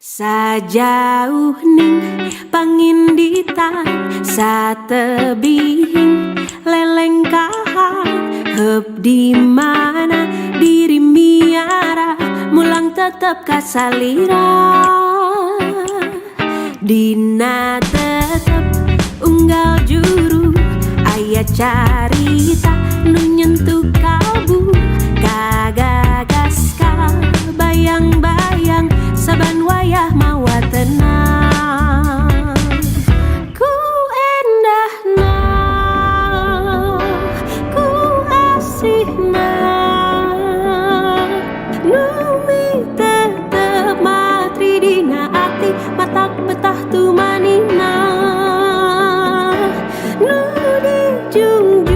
Sajauh ning panginditang satebihing leleng kahang heup di mana diri miara mulang tetep kasalira dina tetep unggal juru aya carita nu nyentuh kalbu kagagas ka bayang-bayang saban wayah mawa tenang ku endahna ku asihna nu tetep matri dina ati matak betah tu manina nu dijunjung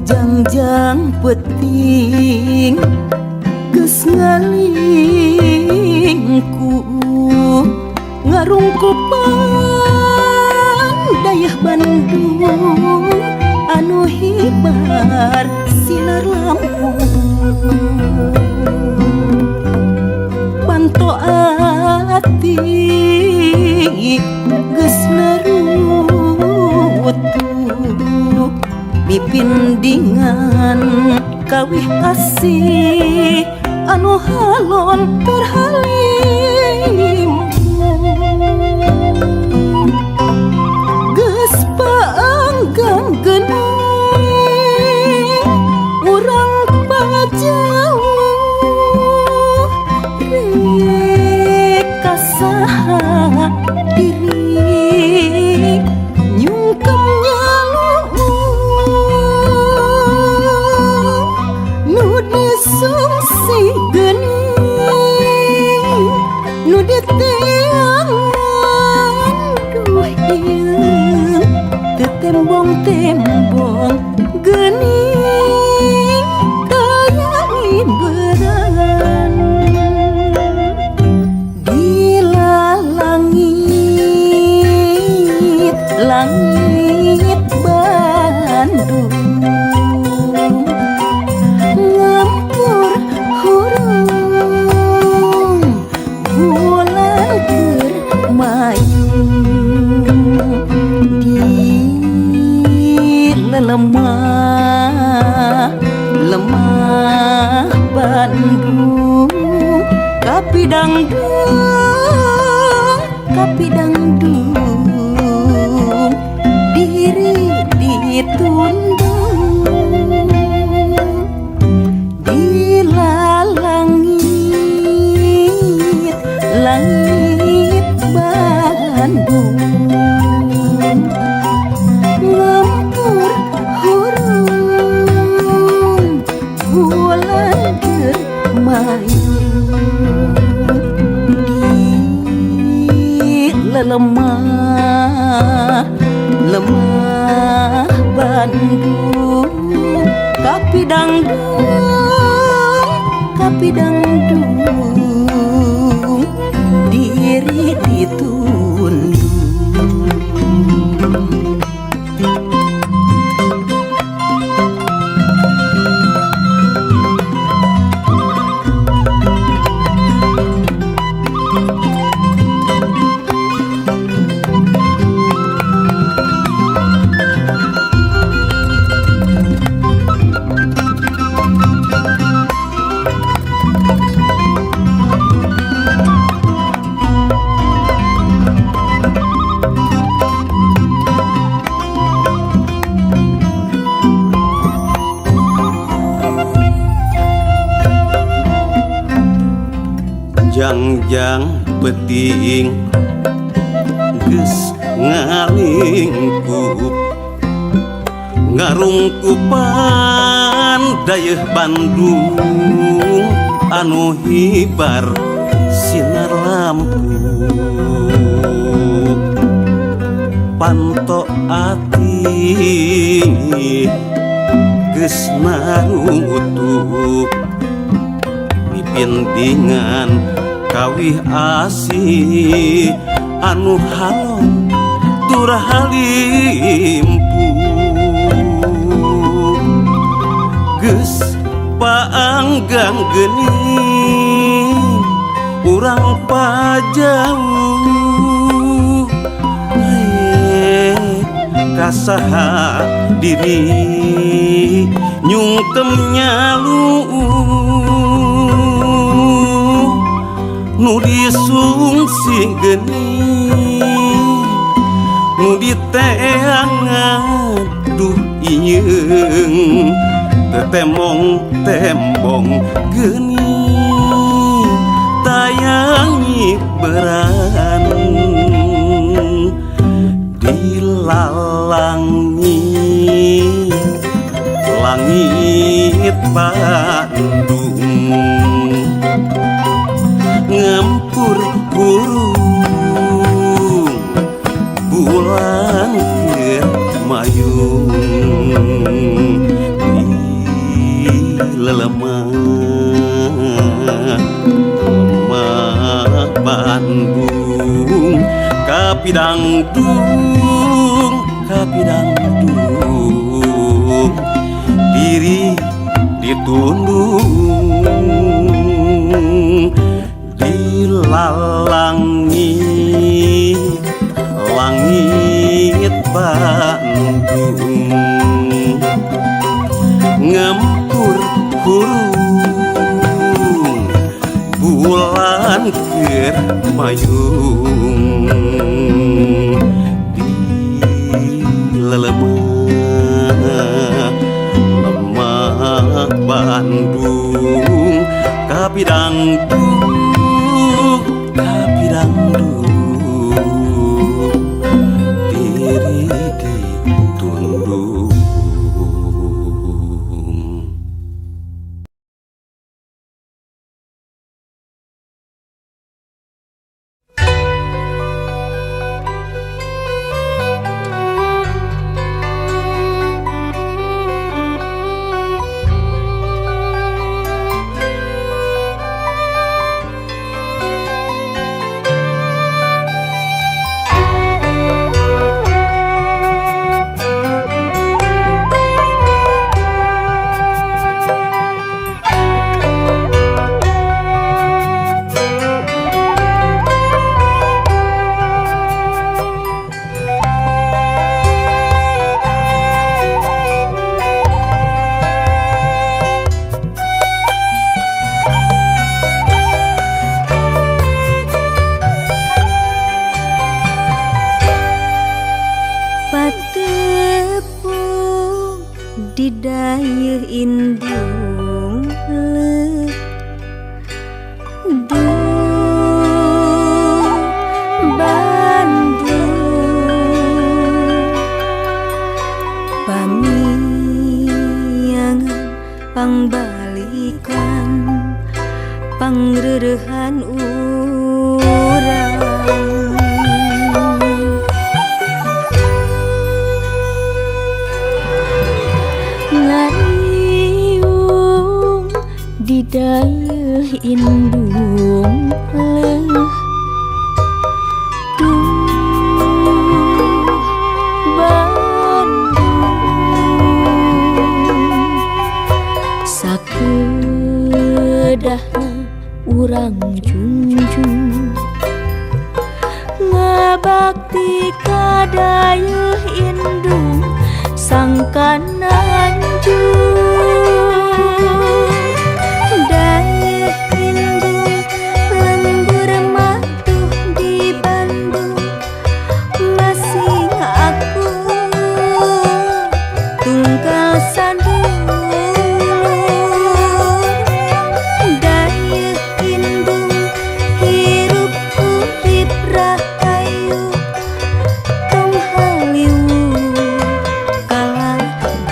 Jangjang peting geus ngalingku ngarungkupan dayah Bandung anu hibar sinar lampu panto ati geus narutu pipindingan kawih asih anu halon terhalim geus paanggang geuning urang pajauh rek kasaha diri nyungkem sumsi geuning nu diteangan duh ieu teu tembong-tembong geuning daya imberan gila langit langit Bandung lemah Bandung kapidangdung diri ditundung gila langit langit Bandung ngempur hurung bulan germayu di lemah lemah Bandung kapidangdung diri ditundung. Jangjang peting geus ngalingkup ngarungkupan dayeuh Bandung anu hibar sinar lampu panto ati geus narungkup pipindingan kawih asih anu halon tur halimpu geus paanggang geuning urang pajauh kasaha diri nyungkem nyalu nu disungsi geni nu diteangan duh iyeung tembong geni tayangi beran dilalangi langit Bandung ngempur burung bulan mayung di lelemah Bandung kapidang diri ditundung dilalangi langit Bandung ngempur burung bulan keur mayung di lelemah Bandung kapidang diri ditundung. Pangreurehan urang ngariung di daeuh indung leuh urang junjung ngabakti ka dayeuh indung sangkananjung dayeuh indung lembur matuh di Bandung masih aku tunggal sandung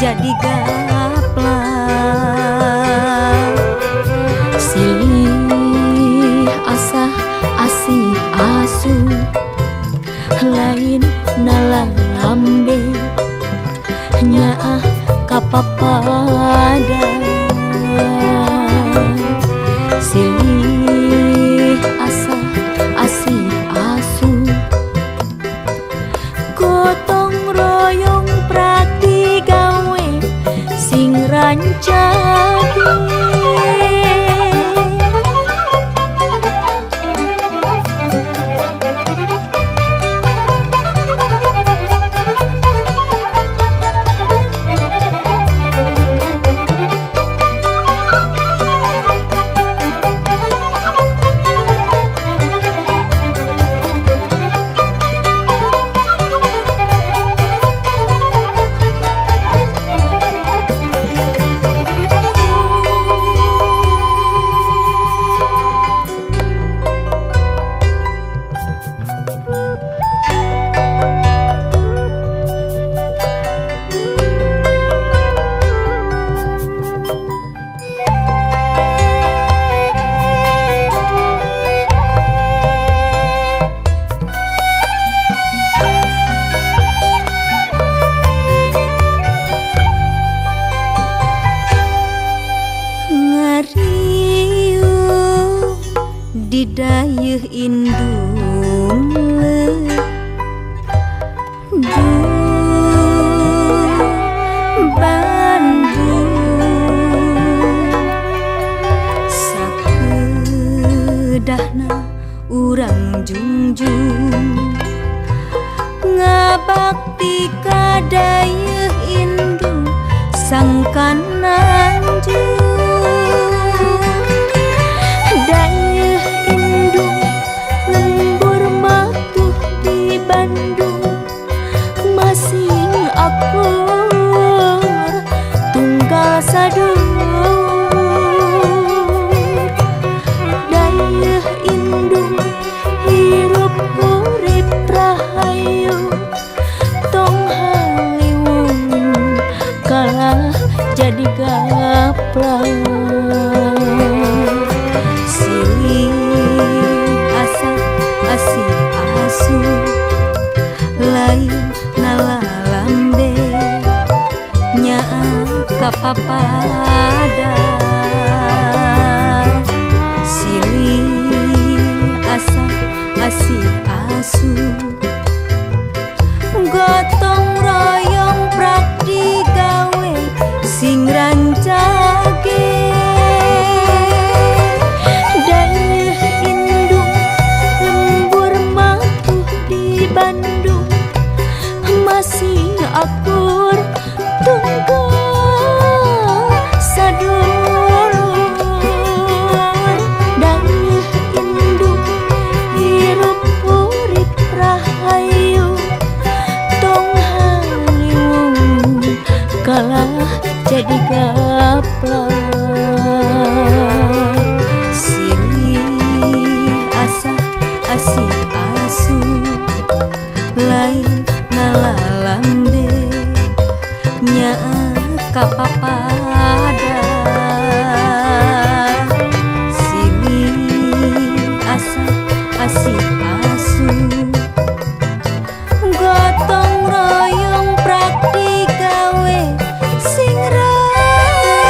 jadi gaplang silih asah asih asuh lain nalambe nyaah kapapada silih asah asih asuh gotong royong prakti gawe sing rancage indung Bandung sakeudahna urang jungjung ngabakti ka dayeuh indung sangkan nanjung dayeuh indung lembur matuh di Bandung masing akur tunggal sadur dayeuh indung hirup urip rahayu tong haliwung kalah jadi gaplang silih asa asih asu lain nalalambe nyaa kapapada silih asa asih asu gotong royong prakti gawe sing rancage dayeuh indung lembur matuh di Bandung masing akur tunggal sadulur dayeuh indung hirup urip rahayu tong haliwung kalah jadi gaplang silih asa asih asu lain nalalambe nyaa kapapada silih asa asih asu gotong royong prakti gawe sing rancage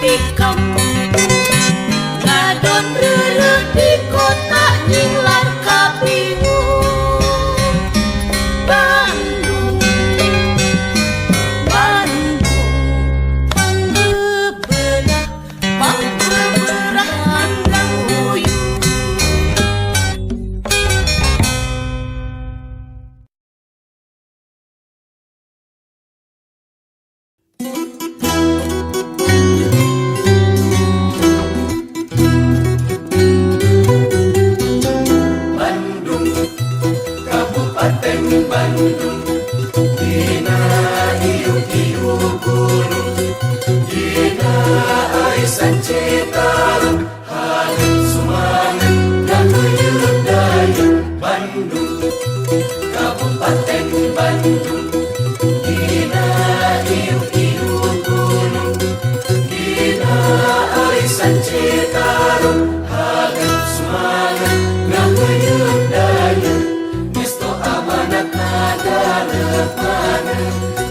di kampung ngadon reureuh di kota nyinglar kabingung Bandung pangbebelah handang uyuh Kabupaten Bandung dina iuk-iuk gunung dina aisan Citarum halim sumangan gaguyuh daya Bandung Kabupaten Bandung dina iuk-iuk gunung dina aisan Citarum halim sumangan gaguyuh daya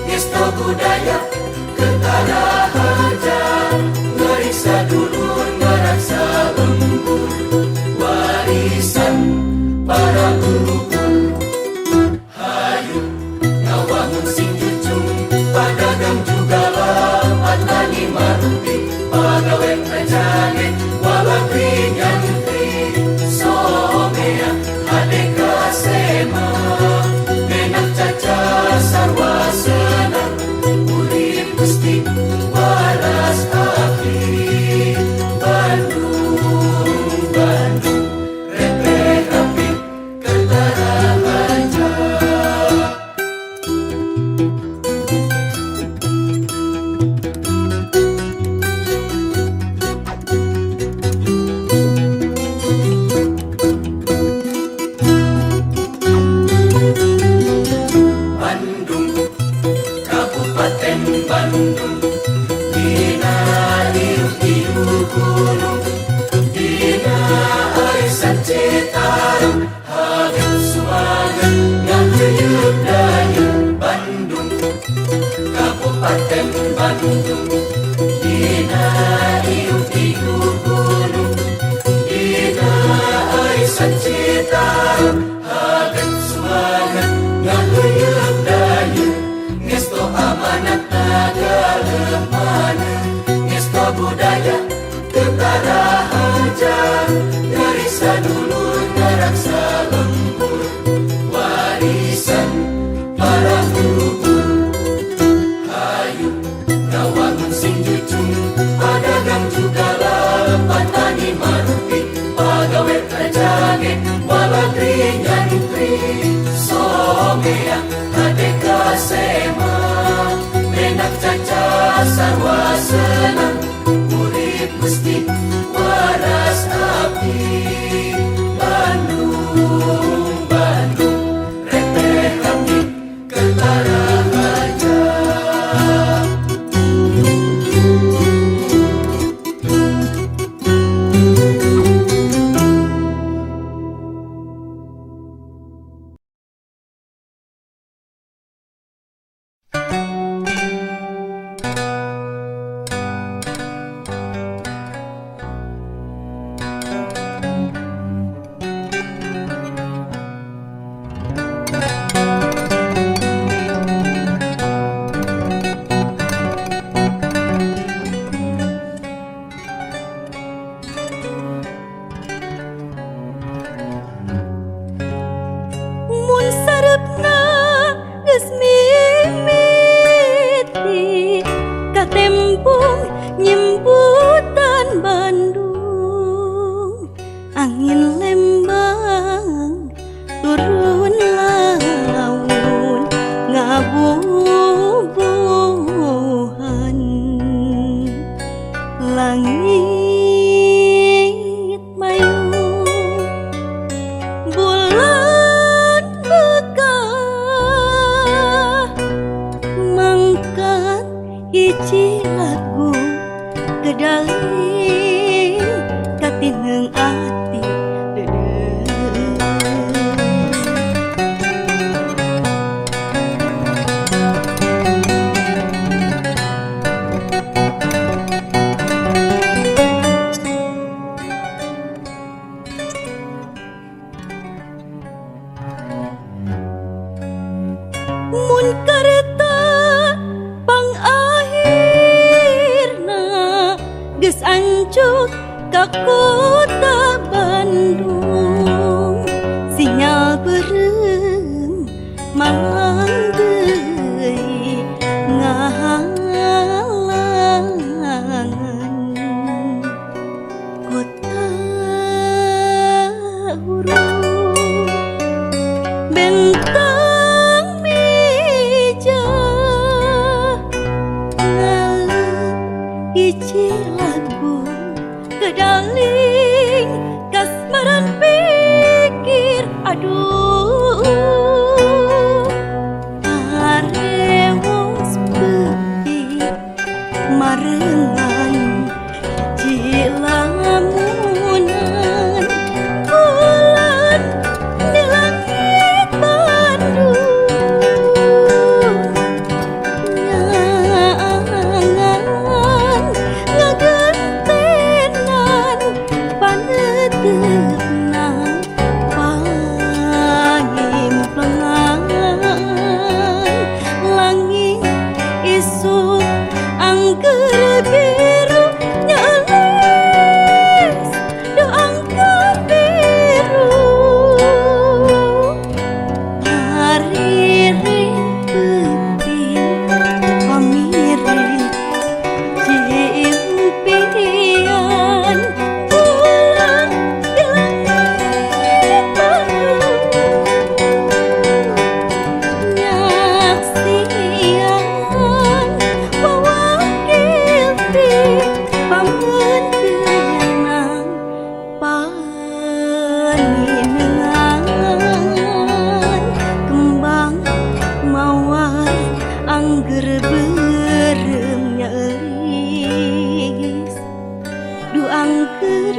Ngesto budaya ketara haja ngarisa dulur ngarasa lembur warisan para leluhur hayu ngawangun sing jujung padagang juga lapat tani maruti pagawe rajane walakri nyantri somea adeka sema sarwa senang urip Gusti waras abdi Bandung Bandung repeh rapi ketara haja Bandung dina iuk-iuk gunung dina aisan Citarum halim sumangan gaguyuh daya Bandung Kabupaten Bandung dina iuk-iuk gunung dina aisan Citarum halim sumangan gaguyuh daya Ngesto amanat nagara mana Ngesto budaya ketara haja ngarisa dulur ngaraksa lembur warisan para leluhur hayu ngawangun sing jujung padagang juga lapat tani maruti pagawe rajane walakri nyantri somea adeka sema menak caca sarwa senang urip Gusti waras abdi Bandung Bandung repeh abdi ketara haja geus anjuk ka kota Bandung sinyal beureum mang deui ngahalangan kota huruf bentang meja ngalem hiji lagu kedaling kasmaran pikir aduh arewos bebi marengan jilamunan bulan di langit Bandung nyangan ngagentenan paneuteunan pangimplengan langit isuk angker biru nyalis doangker biru hariring penting pamiring impian bulan di langit Bandung nyaksian mewakil di pamunteunang paninengan kembang mawar angger beureum nyaelis du angker